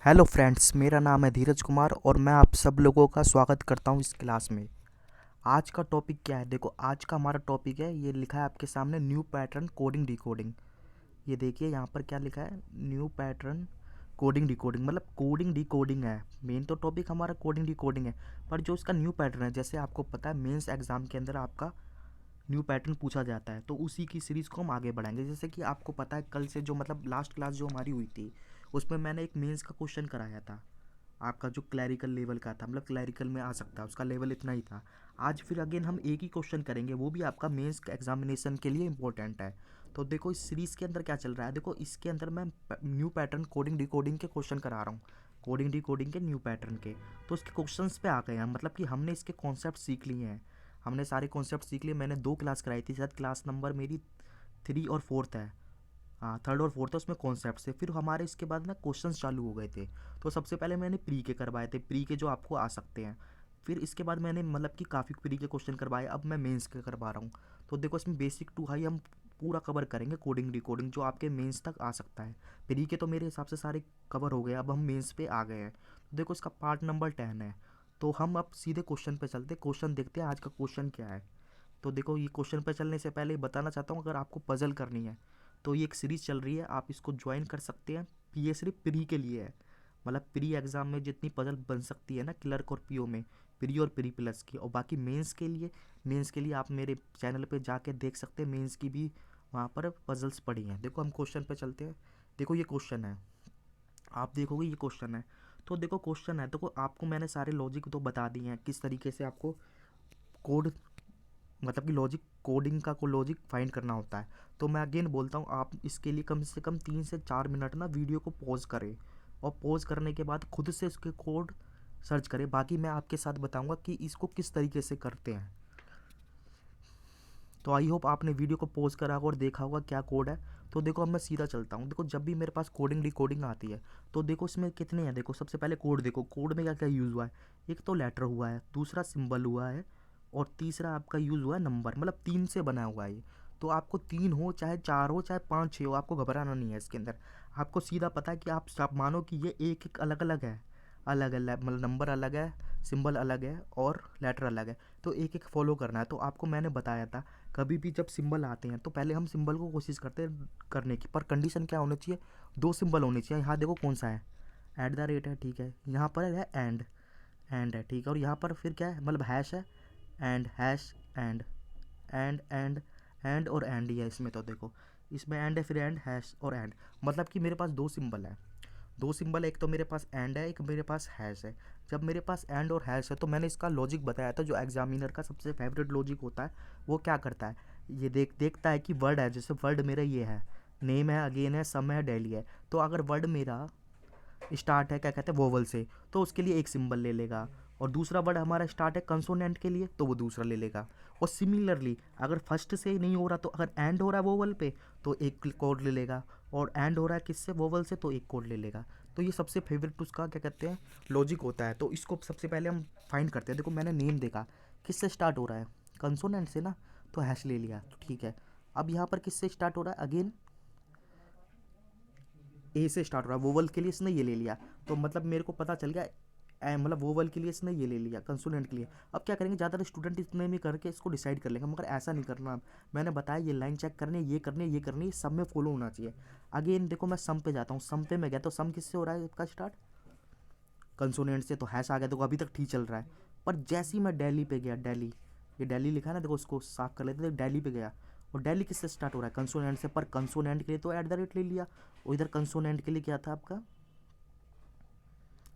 Hello friends, मेरा नाम है धीरज कुमार और मैं आप सब लोगों का स्वागत करता हूं इस क्लास में। आज का टॉपिक क्या है? देखो, आज का हमारा टॉपिक है, ये लिखा है आपके सामने, न्यू पैटर्न कोडिंग डिकोडिंग। ये देखिए यहाँ पर क्या लिखा है, न्यू पैटर्न कोडिंग डिकोडिंग, मतलब कोडिंग डिकोडिंग है। मेन तो टॉपिक हमारा कोडिंग डिकोडिंग है, पर जो इसका न्यू पैटर्न है, जैसे आपको पता है मेंस एग्जाम के अंदर आपका न्यू पैटर्न पूछा जाता है, तो उसी की सीरीज़ को हम आगे बढ़ाएंगे। जैसे कि आपको पता है कल से जो मतलब लास्ट क्लास जो हमारी हुई थी, उसमें मैंने एक मेंस का क्वेश्चन कराया था आपका, जो क्लैरिकल लेवल का था, मतलब क्लैरिकल में आ सकता है, उसका लेवल इतना ही था। आज फिर अगेन हम एक ही क्वेश्चन करेंगे, वो भी आपका मेंस एग्जामिनेशन के लिए इंपॉर्टेंट है। तो देखो इस सीरीज़ के अंदर क्या चल रहा है, देखो इसके अंदर मैं न्यू पैटर्न कोडिंग डिकोडिंग के क्वेश्चन करा रहा हूँ, कोडिंग डिकोडिंग के न्यू पैटर्न के। तो इसके क्वेश्चंस पे आ गए हैं, मतलब कि हमने इसके कॉन्सेप्ट सीख लिए हैं, हमने सारे कॉन्सेप्ट सीख लिए। मैंने 2 क्लास कराई थी, शायद क्लास नंबर मेरी 3 और 4 है। हाँ, 3rd और 4th है, उसमें कॉन्सेप्ट से फिर हमारे इसके बाद ना क्वेश्चंस चालू हो गए थे। तो सबसे पहले मैंने प्री के करवाए थे, प्री के जो आपको आ सकते हैं। फिर इसके बाद मैंने मतलब कि काफ़ी प्री के क्वेश्चन करवाए, अब मैं मेंस के करवा रहा हूँ। तो देखो इसमें बेसिक टू हाई हम पूरा कवर करेंगे, कोडिंग डिकोडिंग जो आपके मेंस तक आ सकता है। प्री के तो मेरे हिसाब से सारे कवर हो गए, अब हम मेंस पे आ गए हैं। तो देखो इसका पार्ट नंबर 10 है। तो हम अब सीधे क्वेश्चन पे चलते, क्वेश्चन देखते हैं आज का क्वेश्चन क्या है। तो देखो ये क्वेश्चन पे चलने से पहले बताना चाहता हूँ, अगर आपको पजल करनी है तो ये एक सीरीज़ चल रही है, आप इसको ज्वाइन कर सकते हैं। ये सिर्फ प्री के लिए है, मतलब प्री एग्ज़ाम में जितनी पजल बन सकती है ना क्लर्क और पीओ में, प्री और प्री प्लस की, और बाकी मेंस के लिए, मेंस के लिए आप मेरे चैनल पे जाके देख सकते हैं, मेंस की भी वहाँ पर पजल्स पड़ी हैं। देखो हम क्वेश्चन पे चलते हैं। देखो ये क्वेश्चन है, आप देखोगे ये क्वेश्चन है। तो देखो क्वेश्चन है, देखो आपको मैंने सारे लॉजिक तो बता दिए हैं, किस तरीके से आपको कोड, मतलब कि लॉजिक कोडिंग का को लॉजिक फाइंड करना होता है। तो मैं अगेन बोलता हूँ, आप इसके लिए कम से कम 3 से 4 मिनट ना वीडियो को पॉज करें, और पॉज करने के बाद खुद से इसके कोड सर्च करें। बाकी मैं आपके साथ बताऊंगा कि इसको किस तरीके से करते हैं। तो आई होप आपने वीडियो को पॉज करा होगा और देखा होगा क्या कोड है। तो देखो अब मैं सीधा चलता हूँ। देखो जब भी मेरे पास कोडिंग डिकोडिंग आती है, तो देखो इसमें कितने हैं। देखो सबसे पहले कोड देखो, कोड में क्या क्या यूज़ हुआ है। एक तो लेटर हुआ है, दूसरा सिंबल हुआ है, और तीसरा आपका यूज़ हुआ है नंबर, मतलब 3 से बना हुआ है ये। तो आपको 3 हो चाहे 4 हो चाहे 5 6 हो, आपको घबराना नहीं है इसके अंदर। आपको सीधा पता है कि आप मानो कि ये एक एक अलग अलग है, अलग अलग मतलब नंबर अलग है, सिंबल अलग है और लेटर अलग है। तो एक एक फॉलो करना है। तो आपको मैंने बताया था, कभी भी जब सिंबल आते हैं तो पहले हम सिंबल को कोशिश करते हैं करने की, पर कंडीशन क्या होनी चाहिए, 2 सिंबल होने चाहिए। यहाँ देखो कौन सा है, एट द रेट है, ठीक है। यहाँ पर है एंड, एंड है, ठीक है। और यहाँ पर फिर क्या है, मतलब हैश है, and hash and, and and and और एंड ही है इसमें। तो देखो इसमें एंड है, फिर एंड हैश और एंड, मतलब कि मेरे पास 2 सिंबल है, 2 सिंबल है, एक तो मेरे पास एंड है, एक मेरे पास हैश है। जब मेरे पास एंड और हैश है तो मैंने इसका लॉजिक बताया था, जो एग्जामिनर का सबसे फेवरेट लॉजिक होता है। वो क्या करता है, ये देखता है कि वर्ड है, जैसे वर्ड मेरा ये है, नेम है, अगेन है, सम है, डेली है। तो अगर वर्ड मेरा स्टार्ट है क्या कहते हैं वोवल से, तो उसके लिए एक सिंबल ले लेगा। और दूसरा वर्ड हमारा स्टार्ट है कंसोनेंट के लिए, तो वो दूसरा ले लेगा। और सिमिलरली अगर फर्स्ट से नहीं हो रहा, तो अगर एंड हो रहा है वोवल पे तो एक कोड ले लेगा, और एंड हो रहा है किससे, वोवल से, तो एक कोड ले लेगा। तो ये सबसे फेवरेट उसका क्या कहते हैं लॉजिक होता है। तो इसको सबसे पहले हम फाइंड करते हैं। देखो मैंने नेम देखा, किससे स्टार्ट हो रहा है, कंसोनेंट से ना, तो हैश ले लिया, तो ठीक है। अब यहाँ पर किससे स्टार्ट हो रहा है, अगेन ए से स्टार्ट हो रहा है, वोवल के लिए इसने ये ले लिया। तो मतलब मेरे को पता चल गया, मतलब वोवल के लिए इसने ये ले लिया, कंसोनेंट के लिए। अब क्या करेंगे, ज़्यादातर स्टूडेंट इतने में करके इसको डिसाइड कर लेंगे, मगर ऐसा नहीं करना। मैंने बताया ये लाइन चेक करनी है, ये करनी है, ये करनी है, सब में फॉलो होना चाहिए। अगेन देखो मैं सम पे जाता हूँ, सम पे मैं गया तो सम किससे हो रहा है इसका स्टार्ट, कंसोनेंट से, तो हैश आ गया। देखो अभी तक ठीक चल रहा है। पर जैसे ही मैं दिल्ली पे गया, दिल्ली, ये दिल्ली लिखा है ना, देखो उसको साफ कर लेते थे, दिल्ली पे गया, और दिल्ली किससे स्टार्ट हो रहा है, कंसोनेंट से। पर कंसोनेंट के लिए तो एट द रेट ले लिया, और इधर कंसोनेंट के लिए क्या था आपका,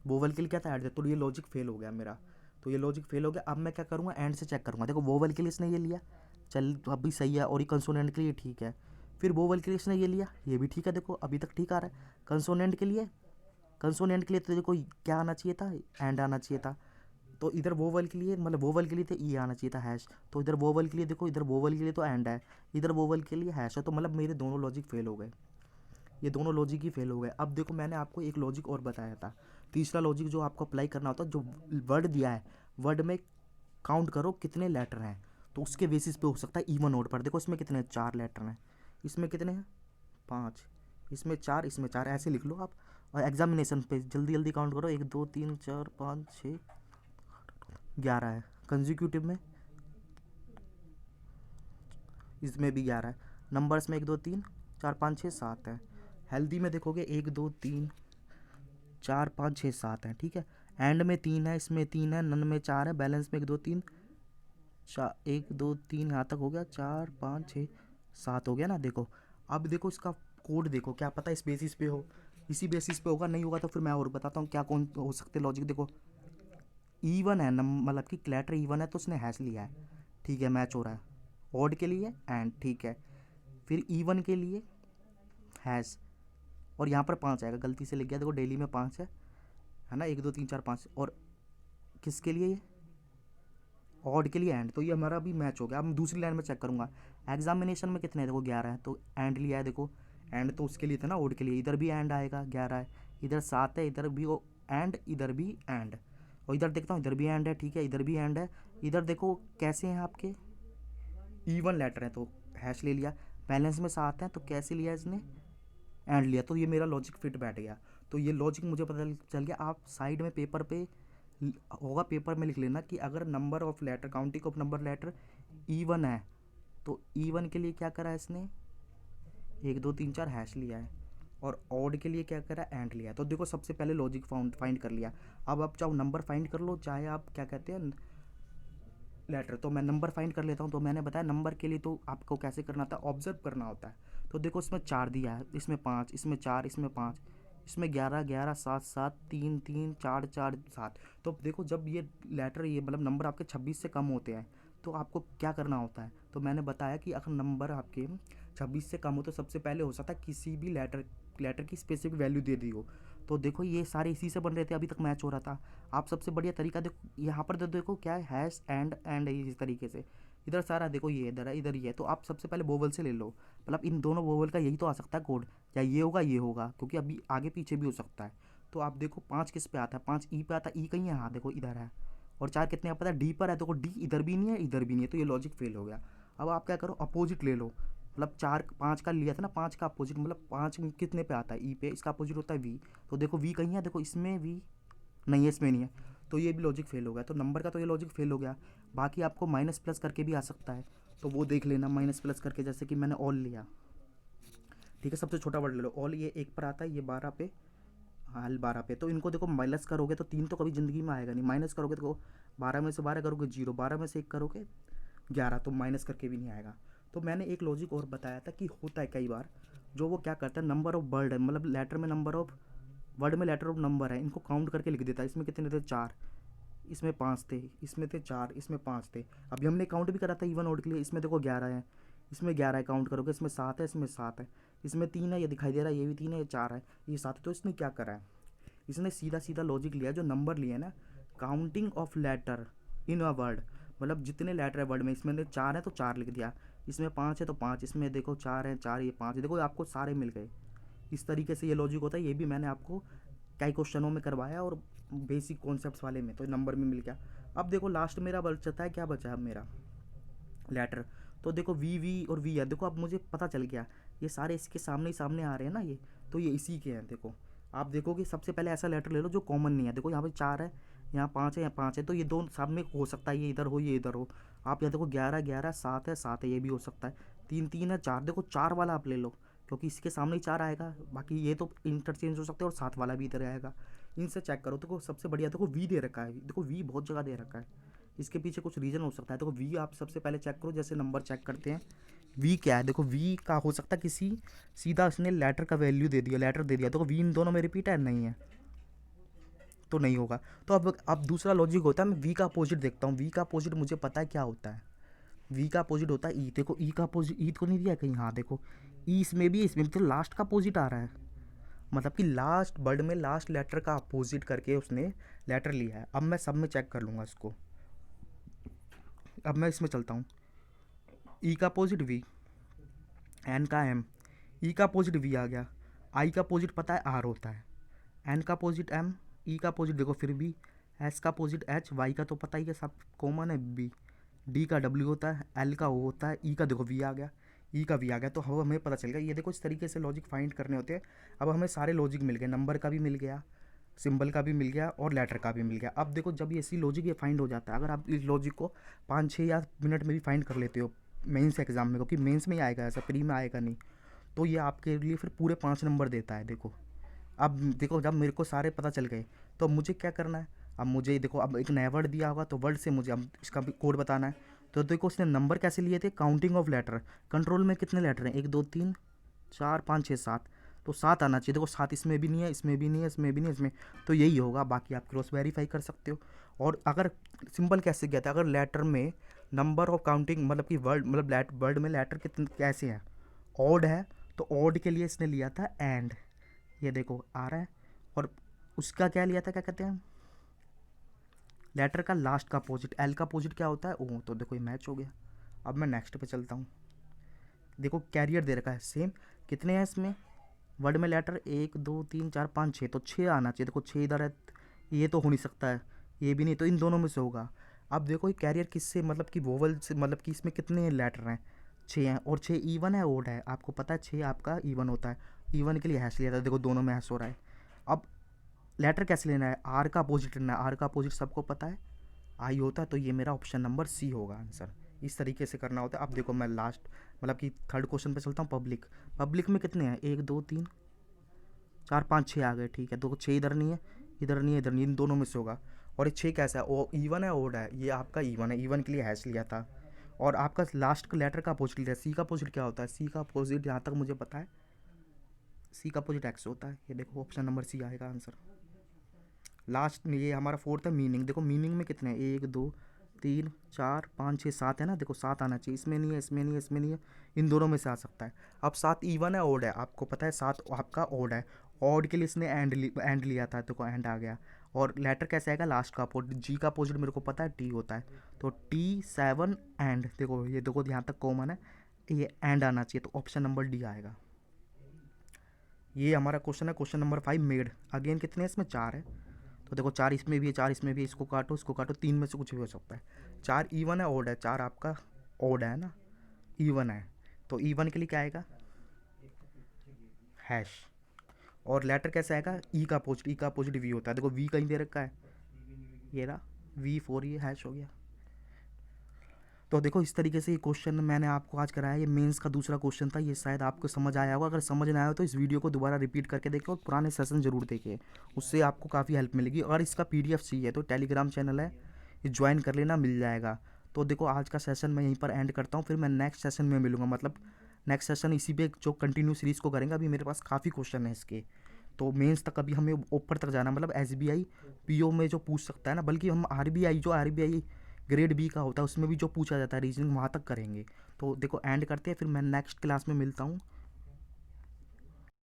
वोवल के लिए क्या था, ऐड। तो ये लॉजिक फेल हो गया मेरा, तो ये लॉजिक फेल हो गया। अब मैं क्या करूँगा, एंड से चेक करूँगा। देखो वोवल के लिए इसने ये लिया, चल तो अब भी सही है, और ये कंसोनेंट के लिए ठीक है। फिर वोवल के लिए इसने ये लिया, ये भी ठीक है, देखो अभी तक ठीक आ रहा है। कंसोनेंट के लिए, कंसोनेंट के लिए तो देखो क्या आना चाहिए था, एंड आना चाहिए था। तो इधर वोवल के लिए, मतलब वोवल के लिए तो ई आना चाहिए था, हैश। तो इधर वोवल के लिए देखो, इधर वोवल के लिए तो एंड है, इधर वोवल के लिए हैश है। तो मतलब मेरे दोनों लॉजिक फेल हो गए, ये दोनों लॉजिक ही फेल हो गए। अब देखो मैंने आपको एक लॉजिक और बताया था, तीसरा लॉजिक जो आपको अप्लाई करना होता है, जो वर्ड दिया है, वर्ड में काउंट करो कितने लेटर हैं, तो उसके बेसिस पे हो सकता है इवन ऑड पर। देखो इसमें कितने 4 लेटर हैं, इसमें कितने हैं 5, इसमें 4, इसमें 4, ऐसे लिख लो आप। और एग्जामिनेशन पे जल्दी जल्दी काउंट करो, 1 2 3 4 5 6 11 है। कंजिक्यूटिव में इसमें भी 11 है। नंबर्स में 1 2 3 4 5 6 7 है। हेल्दी में देखोगे 1 2 3 4 5 6 7 है, ठीक है। एंड में 3 है, इसमें 3 है, नन में 4 है, बैलेंस में 1 2 3 4 1 2 3 यहाँ तक हो गया, 4 5 6 7 हो गया ना। देखो अब देखो इसका कोड देखो, क्या पता इस बेसिस पे हो, इसी बेसिस पे होगा, नहीं होगा तो फिर मैं और बताता हूँ क्या कौन हो सकते लॉजिक। देखो ईवन है, मतलब कि लेटर ईवन है तो उसने हैश लिया है, ठीक है, मैच हो रहा है। ऑड के लिए एंड, ठीक है, फिर ईवन के लिए हैश, और यहाँ पर 5 आएगा, गलती से लिख गया, देखो डेली में 5 है ना, 1 2 3 4 5। और किसके लिए ये ऑड के लिए एंड, तो ये हमारा भी मैच हो गया। अब मैं दूसरी लाइन में चेक करूंगा, एग्जामिनेशन में कितने हैं, देखो 11 है तो एंड लिया है, देखो एंड तो उसके लिए था ना, ऑड के लिए, इधर भी एंड आएगा, 11 है, इधर 7 है, इधर भी वो एंड, इधर भी एंड, और इधर देखता हूँ इधर भी एंड है, ठीक है, इधर भी एंड है। इधर देखो कैसे हैं आपके ईवन लेटर है तो हैश ले लिया, बैलेंस में 7 है तो कैसे लिया इसने, एंड लिया, तो ये मेरा लॉजिक फिट बैठ गया। तो ये लॉजिक मुझे पता चल गया। आप साइड में पेपर पे होगा, पेपर में लिख लेना कि अगर number of letter, counting of number letter even है तो ईवन के लिए क्या करा है इसने, 1 2 3 4 हैश लिया है, और ऑड के लिए क्या करा, एंड लिया है। तो देखो सबसे पहले लॉजिक फाइंड कर लिया। अब आप चाहे नंबर फाइंड कर लो, चाहे आप क्या कहते हैं लेटर, तो मैं नंबर फाइंड कर लेता हूँ। तो मैंने बताया नंबर के लिए तो आपको कैसे करना था, ऑब्जर्व करना होता है। तो देखो इसमें 4 दिया है, इसमें 5, इसमें 4, इसमें 5, इसमें 11 11 7 7 3 3 4 4 7। तो देखो जब ये लेटर, ये मतलब नंबर आपके 26 से कम होते हैं तो आपको क्या करना होता है। तो मैंने बताया कि अगर नंबर आपके 26 से कम हो तो सबसे पहले हो सकता है किसी भी लेटर की स्पेसिफिक वैल्यू दे दी हो। तो देखो ये सारे इसी से बन रहे थे, अभी तक मैच हो रहा था। आप सबसे बढ़िया तरीका देखो यहाँ पर, देखो क्या है, हैश एंड है इस तरीके से। इधर सारा देखो ये इधर है, इधर ही है, तो आप सबसे पहले वोवल से ले लो, मतलब इन दोनों वोवल का यही तो आ सकता है कोड, या ये होगा ये होगा, क्योंकि अभी आगे पीछे भी हो सकता है। तो आप देखो 5 किस पे आता है, 5 ई पे आता है, ई कहीं है, हाँ देखो इधर है। और 4 कितने पता है, डी पर है, देखो डी इधर भी नहीं है इधर भी नहीं है, तो ये लॉजिक फेल हो गया। अब आप क्या करो, अपोजिट ले लो, मतलब 4 5 का लिया था ना, 5 का अपोजिट, मतलब 5 कितने पे आता है, ई पे, इसका अपोजिट होता है वी। तो देखो वी कहीं है, देखो इसमें वी नहीं है, इसमें नहीं है, तो ये भी लॉजिक फेल हो गया। तो नंबर का तो ये लॉजिक फेल हो गया। बाकी आपको माइनस प्लस करके भी आ सकता है, तो वो देख लेना माइनस प्लस करके, जैसे कि मैंने ऑल लिया, ठीक है, सबसे छोटा वर्ड ले लो, ऑल ये 1 पर आता है, ये 12 पे, हाँ 12 पे। तो इनको देखो माइनस करोगे तो 3 तो कभी ज़िंदगी में आएगा नहीं, माइनस करोगे तो 12 में से 12 करोगे 0, 12 में से 1 करोगे 11, तो माइनस करके भी नहीं आएगा। तो मैंने एक लॉजिक और बताया था कि होता है कई बार, जो वो क्या करता है, नंबर ऑफ वर्ड है, मतलब लेटर में नंबर ऑफ वर्ड में लेटर ऑफ नंबर है, इनको काउंट करके लिख देता है। इसमें कितने थे, 4, इसमें 5 थे, इसमें थे 4, इसमें 5 थे। अभी हमने काउंट भी करा था इवन ऑड के लिए, इसमें देखो 11 है, इसमें 11 है, काउंट करोगे, इसमें 7 है, इसमें 7 है, इसमें 3 है, ये दिखाई दे रहा है, ये भी 3 है, ये 4 है, ये 7 है। तो इसने क्या करा है, इसने सीधा सीधा लॉजिक लिया, जो नंबर लिए ना, counting of letter in a word, मतलब जितने लेटर है वर्ड में, इसमें 4 है तो 4 लिख दिया, इसमें 5 है तो 5, इसमें देखो 4 है, 4 ये 5 है, देखो आपको सारे मिल गए। इस तरीके से ये लॉजिक होता है, ये भी मैंने आपको कई क्वेश्चनों में करवाया और बेसिक कॉन्सेप्ट्स वाले में, तो नंबर में मिल गया। अब देखो लास्ट मेरा बचता है, क्या बचा है अब मेरा लेटर, तो देखो वी वी और वी है, देखो अब मुझे पता चल गया, ये सारे इसके सामने ही सामने आ रहे हैं ना ये, तो ये इसी के हैं। देखो आप देखोगे सबसे पहले ऐसा लेटर ले लो जो कॉमन नहीं है, देखो यहाँ पे 4 है, यहाँ 5 है, यहाँ 5 है, तो ये दो सामने हो सकता है, ये इधर हो ये इधर हो। आप यहाँ देखो 11 11 7 है, 7 है, ये भी हो सकता है, 3 3 है, 4, देखो 4 वाला आप ले लो, क्योंकि इसके सामने ही 4 आएगा, बाकी ये तो इंटरचेंज हो सकते हैं, और 7 वाला भी इधर आएगा। इनसे चेक करो, देखो सबसे बढ़िया देखो वी दे रखा है, देखो वी बहुत जगह दे रखा है, इसके पीछे कुछ रीज़न हो सकता है। देखो वी आप सबसे पहले चेक करो, जैसे नंबर चेक करते हैं, वी क्या है, देखो वी का हो सकता है किसी, सीधा उसने लेटर का वैल्यू दे दिया, लेटर दे दिया, तो वी इन दोनों में रिपीट है, नहीं है तो नहीं होगा। तो अब दूसरा लॉजिक होता है, मैं वी का अपोजिट देखता हूँ, वी का अपोजिट मुझे पता है क्या होता है, वी का अपोजिट होता है ई। देखो ई का अपोजिट, ई को नहीं दिया कहीं, हाँ देखो ई इसमें भी, इसमें भी, तो लास्ट का अपोजिट आ रहा है, मतलब कि लास्ट वर्ड में लास्ट लेटर का अपोजिट करके उसने लेटर लिया है। अब मैं सब में चेक कर लूँगा इसको, अब मैं इसमें चलता हूँ, ई का अपोजिट वी, एन का एम, ई का अपोजिट वी आ गया, आई का अपोजिट पता है आर होता है, एन का अपोजिट एम, ई का अपोजिट देखो फिर भी, एस का अपोजिट एच, वाई का तो पता ही है सब कॉमन है बी, डी का डब्ल्यू होता है, एल का ओ होता है, ई का देखो वी आ गया, ई का वी आ गया, तो अब हमें पता चल गया। ये देखो इस तरीके से लॉजिक फाइंड करने होते हैं। अब हमें सारे लॉजिक मिल गए, नंबर का भी मिल गया, सिंबल का भी मिल गया और लेटर का भी मिल गया। अब देखो जब ये ऐसी लॉजिक ये फाइंड हो जाता है, अगर आप इस लॉजिक को 5-6 या मिनट में भी फाइंड कर लेते हो मेंस एग्जाम में, क्योंकि मेंस में ही आएगा, ऐसा प्री में आएगा नहीं, तो ये आपके लिए फिर पूरे 5 नंबर देता है। देखो अब देखो जब मेरे को सारे पता चल गए तो मुझे क्या करना है। अब मुझे देखो अब एक नया वर्ड दिया होगा तो वर्ड से मुझे अब इसका भी कोड बताना है। तो देखो उसने नंबर कैसे लिए थे, काउंटिंग ऑफ लेटर। कंट्रोल में कितने लेटर हैं, 1 2 3 4 5 6 7, तो 7 आना चाहिए। देखो 7 इसमें भी नहीं है, इसमें भी नहीं है, इसमें भी नहीं है, इसमें, तो यही होगा। बाकी आप क्रॉस वेरीफाई कर सकते हो। और अगर सिंपल कैसे गया था, अगर लेटर में नंबर ऑफ काउंटिंग मतलब कि वर्ड मतलब वर्ड में लेटर कितने कैसे हैं, ऑड है, तो ऑड के लिए इसने लिया था एंड, ये देखो आ रहा है। और उसका क्या लिया था, क्या कहते हैं, लेटर का लास्ट का अपोजिट, एल का अपोजिट क्या होता है, ओ, तो देखो ये मैच हो गया। अब मैं नेक्स्ट पे चलता हूँ। देखो कैरियर दे रखा है सेम, कितने हैं इसमें वर्ड में लेटर, 1 2 3 4 5 6, तो 6 आना चाहिए। देखो 6 इधर है, ये तो हो नहीं सकता है, ये भी नहीं, तो इन दोनों में से होगा। अब देखो ये कैरियर किससे मतलब कि वोवल से, मतलब कि इसमें कितने लेटर हैं, 6 हैं, और 6 ईवन है ओड है, आपको पता है 6 आपका ईवन होता है। ईवन के लिए हैश लिया था, देखो दोनों में हैश हो रहा है। अब लेटर कैसे लेना है, आर का अपोजिट लेना है, आर का अपोजिट सबको पता है आई होता है, तो ये मेरा ऑप्शन नंबर सी होगा आंसर। इस तरीके से करना होता है। अब देखो मैं लास्ट मतलब कि थर्ड क्वेश्चन पे चलता हूँ। पब्लिक, पब्लिक में कितने हैं, 1 2 3 4 5 6 आ गए, ठीक है। तो 6 इधर नहीं है, इधर नहीं है, इधर नहीं, इन दोनों में से होगा। और ये 6 कैसा है, ओ ईवन है ओड है, ये आपका ईवन है, ईवन के लिए हैश लिया था। और आपका लास्ट का लेटर का अपोजिट लिया, सी का अपोजिट क्या होता है, सी का अपोजिट जहाँ तक मुझे पता है सी का अपोजिट एक्स होता है। ये देखो ऑप्शन नंबर सी आएगा आंसर। लास्ट में ये हमारा फोर्थ है मीनिंग। देखो मीनिंग में कितने हैं, 1 2 3 4 5 6 7 है ना, देखो 7 आना चाहिए, इसमें नहीं है, इसमें नहीं है, इसमें नहीं है, इन दोनों में से आ सकता है। अब 7 ईवन है ओड है, आपको पता है 7 आपका ओड है, ओड के लिए इसने एंड लिया था, देखो एंड आ गया। और लेटर कैसे आएगा, लास्ट का अपोजिट, जी का अपोजिट मेरे को पता है टी होता है, तो टी 7 एंड, देखो ये देखो यहाँ तक कॉमन है, ये एंड आना चाहिए, तो ऑप्शन नंबर डी आएगा। ये हमारा क्वेश्चन है, क्वेश्चन नंबर 5 मेड। अगेन कितने हैं इसमें, 4 है, तो देखो 4 इसमें भी है, 4 इसमें भी है, इसको काटो इसको काटो, 3 में से कुछ भी हो सकता है। 4 ईवन है ओड है, 4 आपका ओड है ना, ईवन है, तो ईवन के लिए क्या आएगा, हैश। और लेटर कैसे आएगा, ई का अपोजिट, ई का अपोजिट वी होता है, देखो वी कहीं दे रखा है, ये रहा V4, ये हैश हो गया। तो देखो इस तरीके से ये क्वेश्चन मैंने आपको आज कराया। ये मेंस का दूसरा क्वेश्चन था, ये शायद आपको समझ आया होगा। अगर समझ ना आया हो तो इस वीडियो को दोबारा रिपीट करके देखो और पुराने सेशन जरूर देखिए, उससे आपको काफ़ी हेल्प मिलेगी। अगर इसका PDF चाहिए तो टेलीग्राम चैनल है, ये ज्वाइन कर लेना, मिल जाएगा। तो देखो आज का सेशन मैं यहीं पर एंड करता हूँ, फिर मैं नेक्स्ट सेशन में मिलूँगा, मतलब नेक्स्ट सेशन इसी पे जो कंटिन्यू सीरीज़ को करेंगे। अभी मेरे पास काफ़ी क्वेश्चन है इसके, तो मेंस तक अभी हमें ऊपर तक जाना, मतलब SBI PO में जो पूछ सकता है ना, बल्कि हम RBI ग्रेड B का होता है उसमें भी जो पूछा जाता है रीजनिंग, वहाँ तक करेंगे। तो देखो एंड करते हैं, फिर मैं नेक्स्ट क्लास में मिलता हूँ।